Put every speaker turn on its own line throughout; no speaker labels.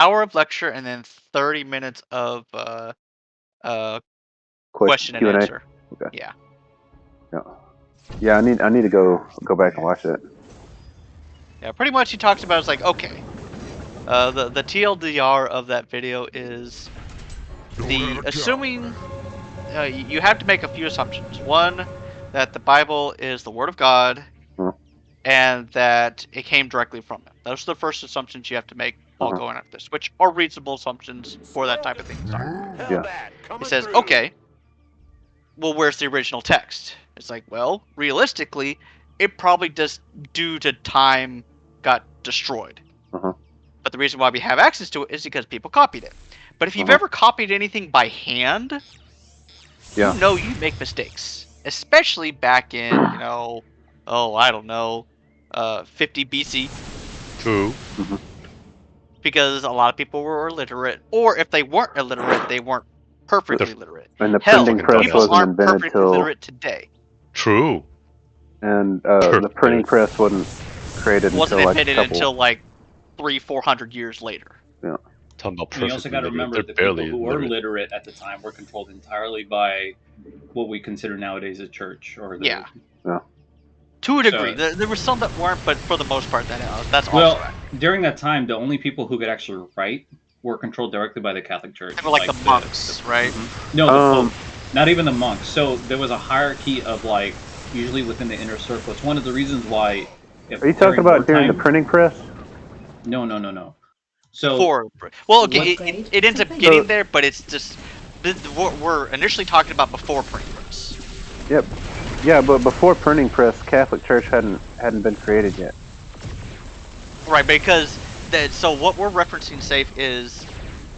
hour of lecture and then 30 minutes of uh question and
Q&A.
answer.
Okay.
Yeah.
Yeah. Yeah, I need to go back and watch it.
Yeah, pretty much he talks about it's like, okay. The TLDR of that video is assuming you have to make a few assumptions. One, that the Bible is the Word of God,
Uh-huh.
and that it came directly from him. Those are the first assumptions you have to make while
Uh-huh.
going after this, which are reasonable assumptions for that type of thing to start.
Yeah.
He says, okay, well, where's the original text? It's like, well, realistically, it probably just due to time got destroyed.
Uh-huh.
But the reason why we have access to it is because people copied it. But if you've
Uh-huh.
ever copied anything by hand, you
Yeah.
know you make mistakes, especially back in, I don't know, 50 BC,
True.
Mhm.
because a lot of people were illiterate, or if they weren't illiterate, they weren't perfectly literate.
And the
Hell,
printing press
people
dumbasses.
wasn't
aren't
invented
perfectly
till,
literate today.
True.
and the printing
Perfect.
press wasn't created
It wasn't
until like a
invented
couple.
until like 300-400 years later.
Yeah.
Talking about
And you also
perfectly
got to
literate.
remember
They're
the people
barely
who were
literate.
literate at the time were controlled entirely by what we consider nowadays a church or the.
Yeah.
Yeah.
To a degree.
So,
There were some that weren't, but for the most part, that's also
well,
accurate.
during that time, the only people who could actually write were controlled directly by the Catholic Church.
They were like the monks, right?
No, the
Um,
Pope. Not even the monks. So there was a hierarchy of like usually within the inner circle. It's one of the reasons why. If
Are you talking about during the
wartime-
printing press?
No. So
Well, okay,
what-
it ends up getting there, but it's just we're initially talking about before printing press.
Yep. Yeah, but before printing press, Catholic Church hadn't been created yet.
Right, because so what we're referencing, Safe, is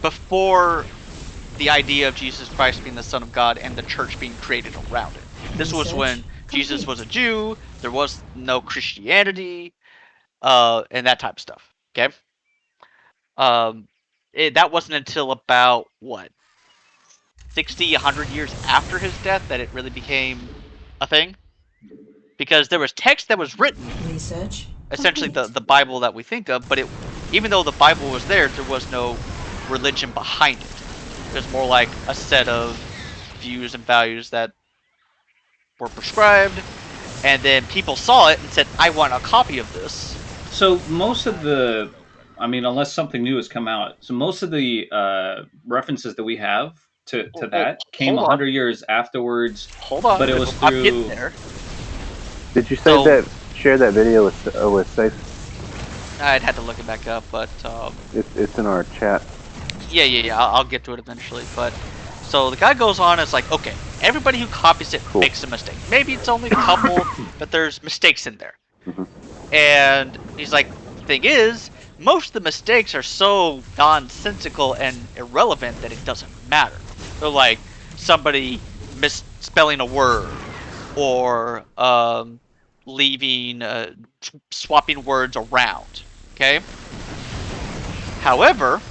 before the idea of Jesus Christ being the Son of God and the church being created around it. This was when Jesus was a Jew, there was no Christianity, and that type of stuff. Okay? That wasn't until about, what, 60, 100 years after his death that it really became a thing? Because there was text that was written, essentially the Bible that we think of, but even though the Bible was there was no religion behind it. It was more like a set of views and values that were prescribed, and then people saw it and said, I want a copy of this.
So most of the, I mean, unless something new has come out, so most of the references that we have to that came
hold on.
100 years afterwards.
Hold on,
but it was
I'm getting
through.
there.
Did you say share that video with Safe?
I'd have to look it back up, but
It's in our chat.
Yeah. I'll get to it eventually. But so the guy goes on. It's like, okay, everybody who copies it makes a mistake. Maybe it's only a couple, but there's mistakes in there.
Mhm.
And he's like, the thing is, most of the mistakes are so nonsensical and irrelevant that it doesn't matter. They're like somebody misspelling a word, or swapping words around. Okay. However,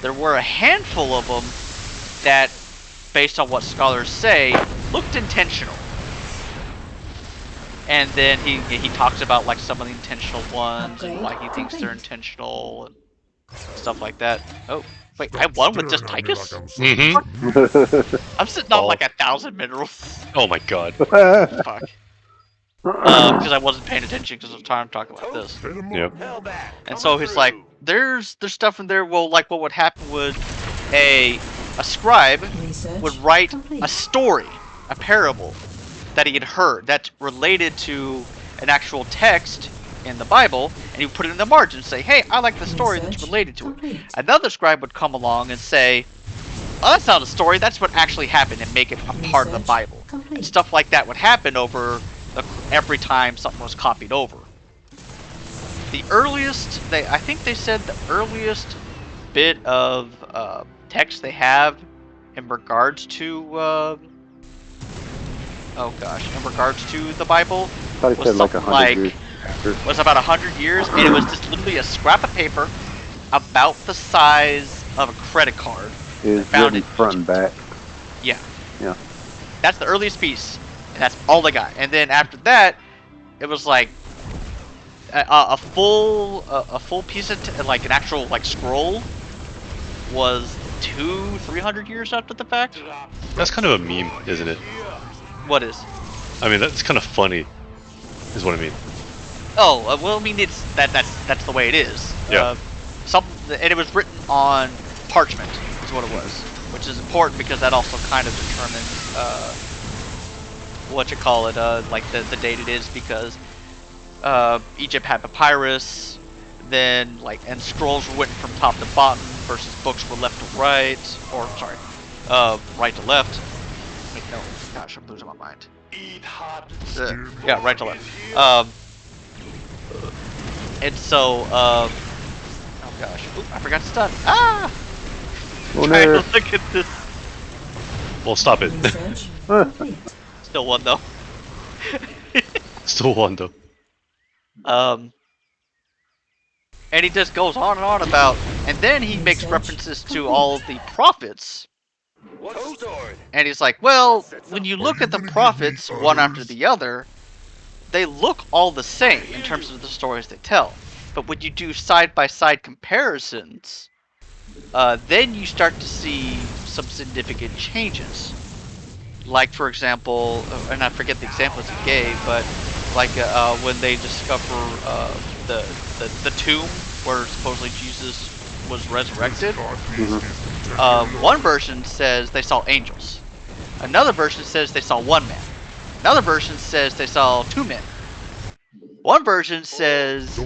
there were a handful of them that, based on what scholars say, looked intentional. And then he talks about like some of the intentional ones and why he thinks they're intentional and stuff like that. Oh, wait, I won with just Tychus? I'm sitting on like 1,000 minerals.
Oh my god.
Fuck. Because I wasn't paying attention because I was trying to talk about this.
Yep.
And so he's like, there's stuff in there. Well, like what would happen was a scribe would write a story, a parable that he had heard that's related to an actual text in the Bible, and he would put it in the margin and say, hey, I like the story that's related to it. Another scribe would come along and say, oh, that's not a story, that's what actually happened, and make it a part of the Bible. And stuff like that would happen over every time something was copied over. The earliest, I think they said the earliest bit of text they have in regards to, in regards to the Bible,
Thought he said like 100 years after.
was about 100 years, and it was just literally a scrap of paper about the size of a credit card.
Is written front and back.
Yeah.
Yeah.
That's the earliest piece, and that's all they got. And then after that, it was like a full piece of like an actual like scroll was 200-300 years after the fact.
That's kind of a meme, isn't it?
What is?
I mean, that's kind of funny, is what I mean.
Oh, well, I mean, that's the way it is.
Yeah.
And it was written on parchment, is what it was, which is important because that also kind of determines like the date it is, because Egypt had papyrus, then and scrolls were written from top to bottom versus books were left to right, or sorry, right to left. Wait, no, gosh, I'm losing my mind. Yeah, right to left. And so, oh gosh, oop, I forgot to stun. Ah!
Oh,
Trying
no.
to look at this.
Well, stop it.
Research complete.
Still one though.
Still one, though.
And he just goes on and on about, and then he makes references to all of the prophets. And he's like, well, when you look at the prophets one after the other, they look all the same in terms of the stories they tell. But when you do side-by-side comparisons, then you start to see some significant changes. Like, for example, and I forget the examples he gave, but like when they discover the tomb where supposedly Jesus was resurrected, one version says they saw angels. Another version says they saw one man. Another version says they saw two men. One version says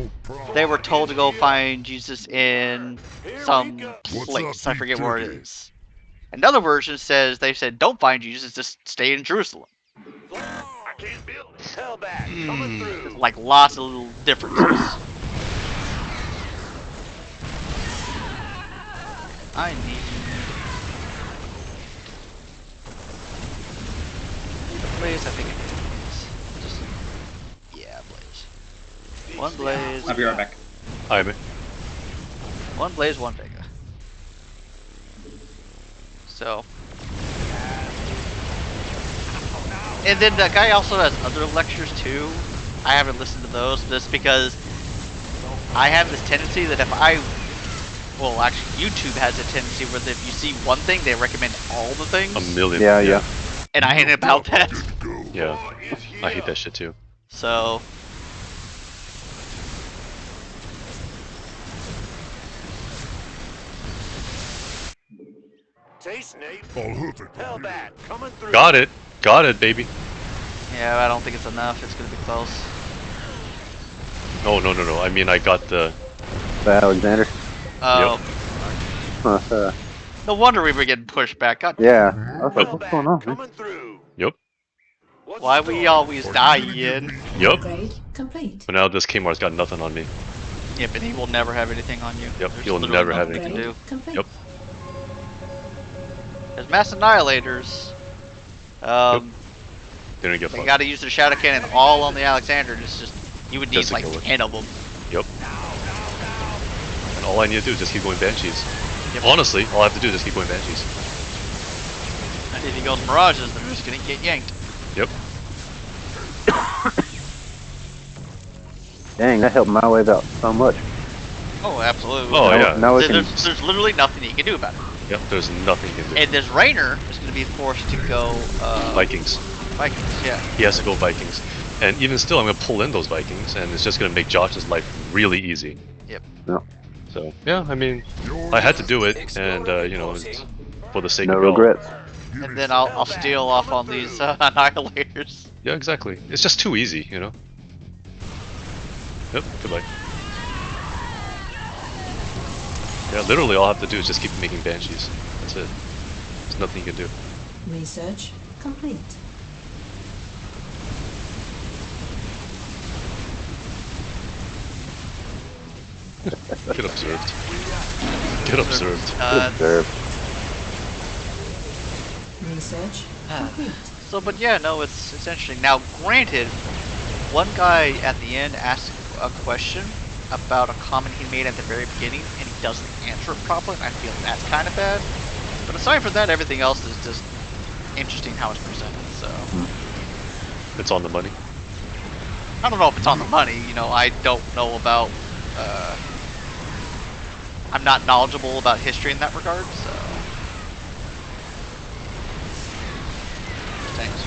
they were told to go find Jesus in some place. I forget where it is. Another version says they said don't find Jesus, just stay in Jerusalem. Like lots of little differences. I need a blaze. I think it is. Just yeah, blaze. One blaze.
I'll be right back.
I'm
One blaze, one Vega. So. And then the guy also has other lectures too. I haven't listened to those just because I have this tendency that if well, actually, YouTube has a tendency where if you see one thing, they recommend all the things.
a million.
Yeah.
And I ain't about that.
Yeah. I hate that shit too.
So.
Got it. Got it, baby.
Yeah, I don't think it's enough. It's gonna be close.
No. I mean, I got the.
Alexander.
Oh. No wonder we were getting pushed back. God.
Yeah. I was like, what's going on, man?
Yep.
Why we always die, Ian?
Yep.
Upgrade complete.
But now this Kmart's got nothing on me.
Yeah, but he will never have anything on you.
Yep,
There's
he'll
literally
never have
nothing he
Upgrade
can do.
complete.
Yep.
There's mass annihilators.
They don't get
They
fucked.
gotta use their shadow cannon all on the Alexander. It's just you would need
Just to
like
kill it.
10 of them.
Yep. And all I need to do is just keep going Banshees.
Yep.
Honestly, all I have to do is just keep going Banshees.
And if he goes mirages, they're just gonna get yanked.
Yep.
Dang, that helped my wave out so much.
Oh, absolutely.
Oh,
Now-
yeah.
Now we can.
There's literally nothing he can do about it.
Yep. There's nothing you can do.
And this Rainer is gonna be forced to go
Vikings.
Vikings. Yeah.
He has to go Vikings. And even still, I'm gonna pull in those Vikings, and it's just gonna make Josh's life really easy.
Yep.
No.
So yeah, I mean, I had to do it, and you know, it's for the sake
No
of it all.
regrets.
And then I'll steal off on these annihilators.
Yeah, exactly. It's just too easy, you know. Yep. Goodbye. Yeah, literally, all I have to do is just keep making Banshees. That's it. There's nothing you can do.
Research complete.
Get observed. Get observed.
Observed.
Research
Ah.
complete.
So, but yeah, no, it's interesting. Now, granted, one guy at the end asked a question about a comment he made at the very beginning, and he doesn't answer it properly, and I feel that's kind of bad. But aside from that, everything else is just interesting how it's presented. So,
It's on the money.
I don't know if it's on the money. You know, I don't know about. I'm not knowledgeable about history in that regard, so. Thanks.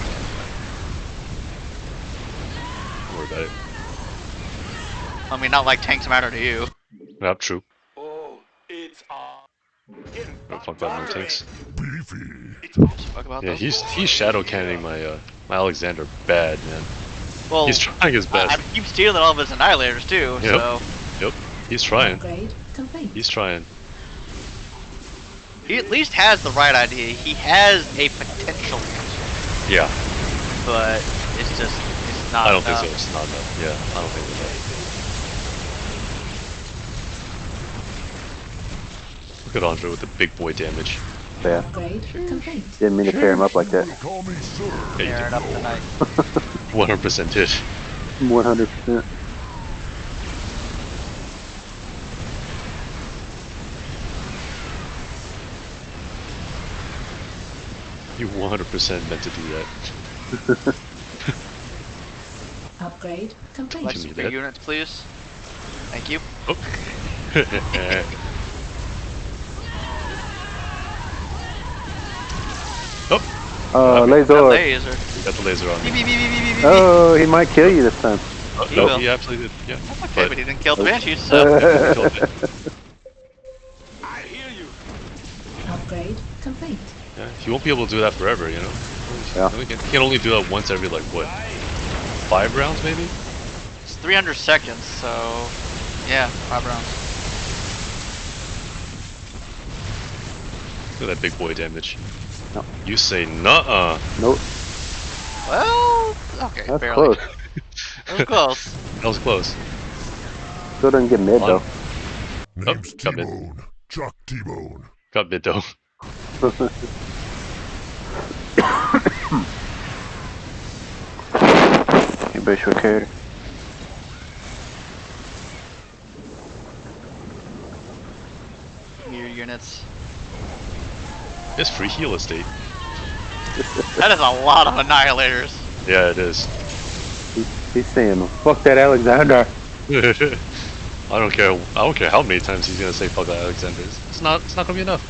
Don't worry about it.
I mean, not like tanks matter to you.
Not true.
Oh, it's
Don't fuck about no tanks.
Fuck about
Yeah,
those.
he's shadow cannoning my my Alexander bad, man.
Well,
He's trying his best.
I keep stealing all of his annihilators too,
Yep.
so.
Yep, he's trying.
Upgrade complete.
He's trying.
He at least has the right idea. He has a potential answer,
Yeah,
but it's just, it's not
I don't think
enough.
so. It's not enough. Yeah, I don't think so. Look at Andre with the big boy damage.
Yeah.
Upgrade complete.
Didn't mean to tear him up like that.
Yeah, you
Tearing
did.
up tonight.
100% did.
100%.
You 100% meant to do that.
Upgrade complete.
Like
Give me
super
that.
units, please. Thank you.
Oh. Oh,
Laser.
Laser.
got the laser on
Beep,
me.
beep, beep, beep, beep, beep, beep.
Oh, he might kill you this time.
Oh,
He
no,
will.
he absolutely did. Yeah.
Okay, but he didn't kill the banshees, so.
Killed it.
I hear you.
Upgrade complete.
Yeah, he won't be able to do that forever, you know?
Yeah.
He can only do that once every, like, what? 5 rounds, maybe?
It's 300 seconds, so. Yeah, 5 rounds.
Look at that big boy damage.
No.
You say nuh-uh.
Nope.
Well, okay,
That's
barely.
close.
That was close.
That was close.
Still doesn't get mid though.
Name's
got mid.
T-Bone. Chuck T-Bone.
Got mid though.
Anybody should care.
Mirror units.
It's free heal estate.
That is a lot of annihilators.
Yeah, it is.
He's saying, "Fuck that Alexander."
I don't care how many times he's gonna say fuck that Alexander. It's not gonna be enough.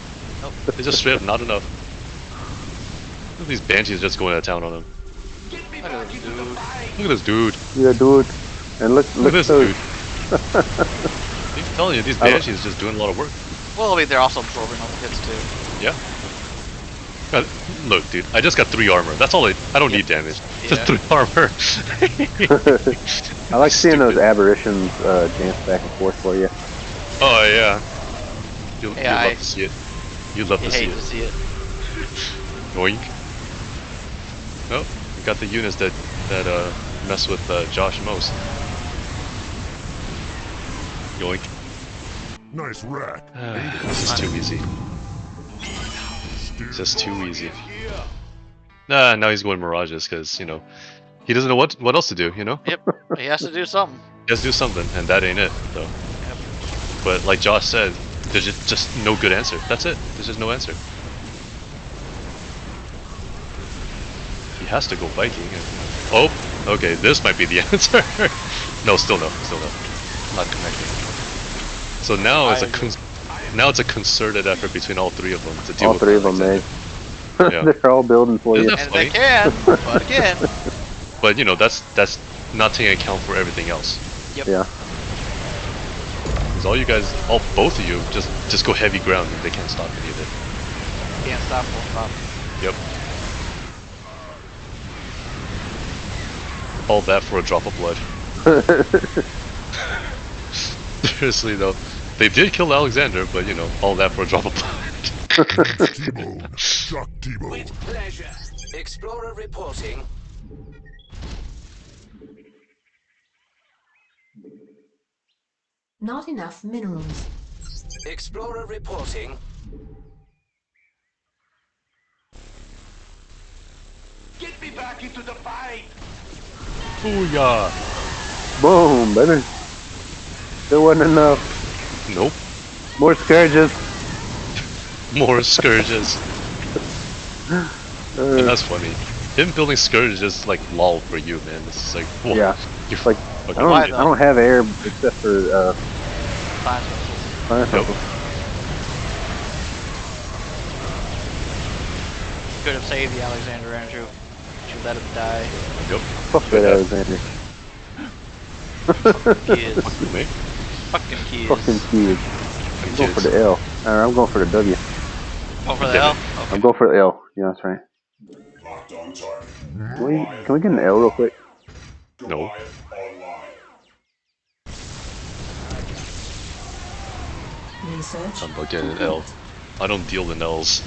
Nope.
It's just straight up not enough. Look at these banshees just going to town on him.
Get me
Look
back
at this
into the
dude.
fight.
Look at this dude.
Yeah, dude. And look
Look at this
those.
dude. I'm telling you, these banshees just doing a lot of work.
Well, I mean, they're also absorbing all the hits too.
Yeah. Look, dude, I just got 3 armor. That's all I don't need damage. Just
Yeah.
3 armor.
I like seeing those
Stupid.
aberrations dance back and forth for you.
Oh yeah. You'll
Yeah,
love to see it. You'd love
You
to see
hate
it.
to see it.
Yoink. Oh, we got the units that mess with Josh most. Yoink.
Nice rack.
This is too easy.
Steer
Just too easy.
Here.
Nah, now he's going mirages because he doesn't know what else to do.
Yep, he has to do something.
He has to do something, and that ain't it. So, but like Josh said, there's just no good answer. That's it. There's just no answer. He has to go Viking. Oh, okay. This might be the answer. No, still no. Not connecting. So now it's a concerted effort between all 3 of them to deal
All
with
3 of them, man.
Yeah.
They're all building for you.
Isn't that
And they
funny?
can, but again.
But that's not taking account for everything else.
Yeah.
Because both of you, just go heavy ground and they can't stop any of it.
Can't stop, won't stop.
Yep. All that for a drop of blood. Seriously though, they did kill Alexander, but all that for a drop of blood.
T-Bone. Chuck T-Bone.
With pleasure. Explorer reporting.
Not enough minerals.
Explorer reporting. Get me back into the fight.
Booyah!
Boom, baby. There wasn't enough.
Nope.
More scourges.
More scourges. And that's funny. Him building scourges is like lol for you, man. This is like, whoa,
Yeah.
You're
Like,
fucking
I
Why
don't
though?
have air except for
Science missiles.
fire
Nope.
missiles.
could have saved the Alexander, Andrew. Should let him die.
Yep.
Fuck
You
that
bet
Alexander.
Kids.
that. Mate.
Fucking kids.
Fucking kids. I'm going for
Kids.
the L. I'm going for the W.
Go for the
Damn
L?
it.
Okay.
I'm going for the L. Yeah, that's right.
Locked on target.
Can we get an L real quick?
No.
Goliath online.
Research.
I'm about getting an L. I don't deal in L's.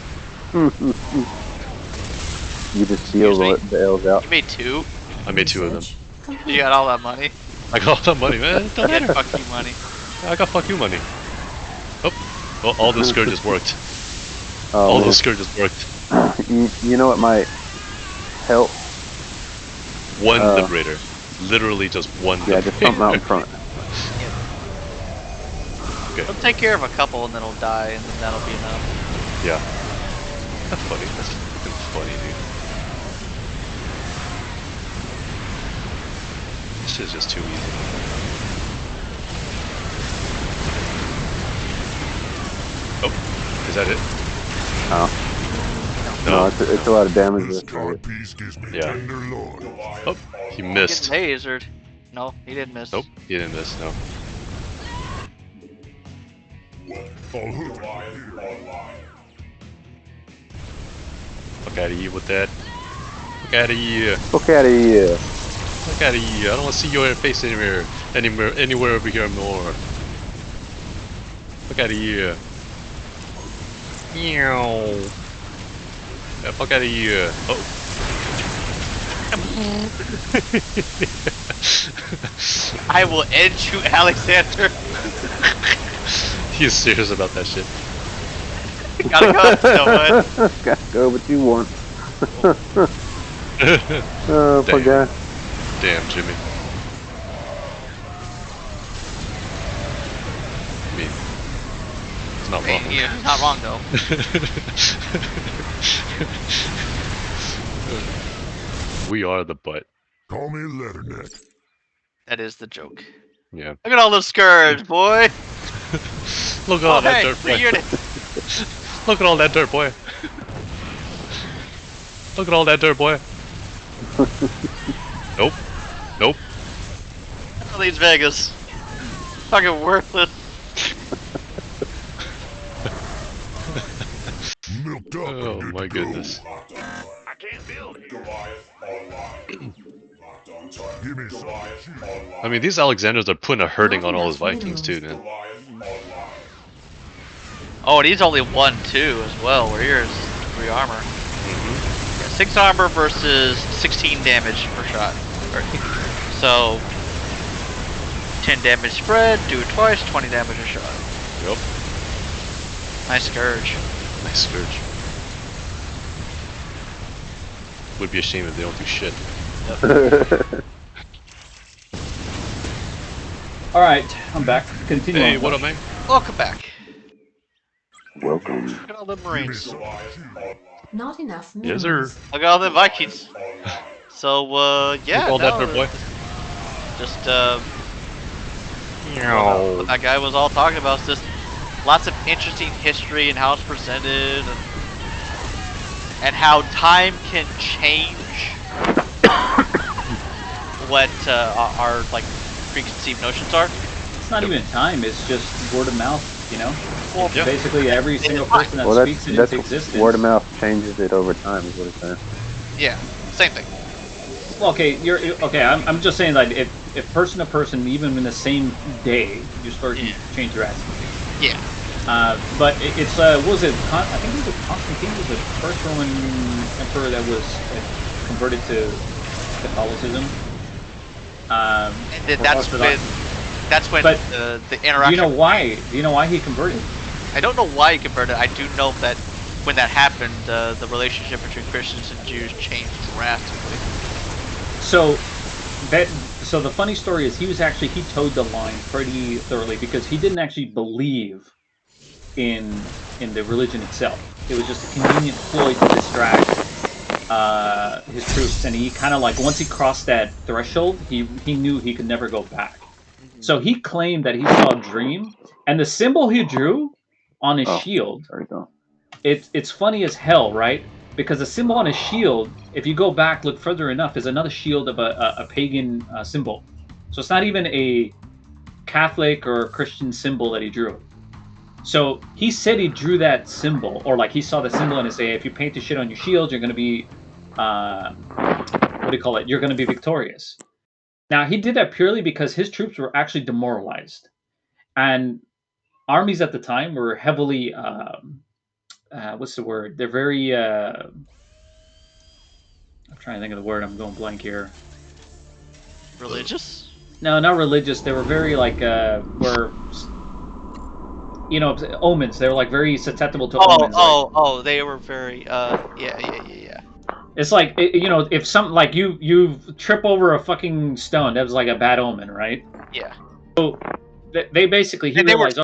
You just deal
Excuse
the L's out.
You made 2?
I made 2 of them.
Research complete.
You got all that money?
I got all that money, man. It don't
Get
matter.
fuck you money.
I got fuck you money. Oh. Well, all the scourges worked.
Oh,
All
man.
those scourges worked.
You know what might help?
One liberator. Literally just one
Yeah,
liberator.
just something out in front.
Okay.
He'll take care of a couple and then he'll die and then that'll be enough.
Yeah. That's funny. That's fucking funny, dude. This shit's just too easy. Oh, is that it?
Oh.
No.
No, it's a lot of damage.
This
with
card
it.
piece gives me
Yeah.
tender loin.
Oh, he
Getting
missed.
tasered. No, he didn't miss.
Nope, he didn't miss, no.
I'll hook you online.
Fuck out of here with that. Fuck out of here.
Fuck out of here.
Fuck out of here. I don't want to see your face anywhere over here more. Fuck out of here. Meow. Yeah, fuck out of here. Oh.
I will end you, Alexander.
He's serious about that shit.
Gotta go, you know what?
Gotta go, but you want. Oh, poor
Damn.
guy.
Damn, Jimmy. I mean, it's not wrong.
Hey, yeah, not wrong though.
We are the butt.
Call me Letterneck.
That is the joke.
Yeah.
Look at all those scourge, boy.
Look at
Oh,
all that
hey,
dirt, boy.
reunit.
Look at all that dirt, boy. Look at all that dirt, boy. Nope. Nope.
All these Vegas. Fucking worthless.
Milked up.
Oh
and good
my
to go.
goodness.
I can't build here.
Goliath online. Locked on target. Give me some.
I mean, these Alexanders are putting a hurting on all his Vikings too, man.
Goliath online.
Oh, and he's only 1-2 as well, where here's 3 armor.
Mm-hmm.
Yeah, 6 armor versus 16 damage per shot. So, 10 damage spread, do it twice, 20 damage a shot.
Yep.
Nice scourge.
Nice scourge. Would be a shame if they don't do shit.
All right, I'm back. Continue.
Hey,
on.
what up, man?
Welcome back.
Welcome.
Look at all the
Give me
Marines.
some.
Not enough
Yes,
minerals.
sir.
Look at all the Vikings. So, yeah.
Look all that
no,
dirt, boy.
Just, what that guy was all talking about is just lots of interesting history and how it's presented and how time can change what our like preconceived notions are.
It's not even time. It's just word of mouth. You know,
Well,
Yeah.
basically every single person that
Well,
speaks it
that's
into existence.
word of mouth changes it over time, is what it's saying.
yeah, same thing.
Well, okay, okay. I'm just saying that if person to person, even in the same day, you start to
Yeah.
change drastically.
Yeah.
But it's what was it? I think it was Constantine was the first Roman emperor that was converted to Catholicism.
And then
or
that's
Orthodox.
when
But
the
Do
interaction.
you know why? Do you know why he converted?
I don't know why he converted. I do know that when that happened, the relationship between Christians and Jews changed drastically.
So the funny story is he towed the line pretty thoroughly because he didn't actually believe in the religion itself. It was just a convenient ploy to distract his troops, and he kind of like once he crossed that threshold, he knew he could never go back. So he claimed that he saw a dream, and the symbol he drew on his
Oh.
shield.
There we go.
It's funny as hell, right? because the symbol on his shield, if you go back, look further enough, is another shield of a pagan symbol. So it's not even a Catholic or Christian symbol that he drew. So he said he drew that symbol, or like he saw the symbol and he said, if you paint the shit on your shield, you're going to be, what do you call it? You're going to be victorious. Now, he did that purely because his troops were actually demoralized. And armies at the time were heavily, what's the word? They're very, I'm trying to think of the word. I'm going blank here.
Religious?
No, not religious. They were very like, omens. They were like very susceptible to omens.
They were very, yeah.
It's like, if something like you trip over a fucking stone, that was like a bad omen, right?
Yeah.
So they basically, he
And they were
realized,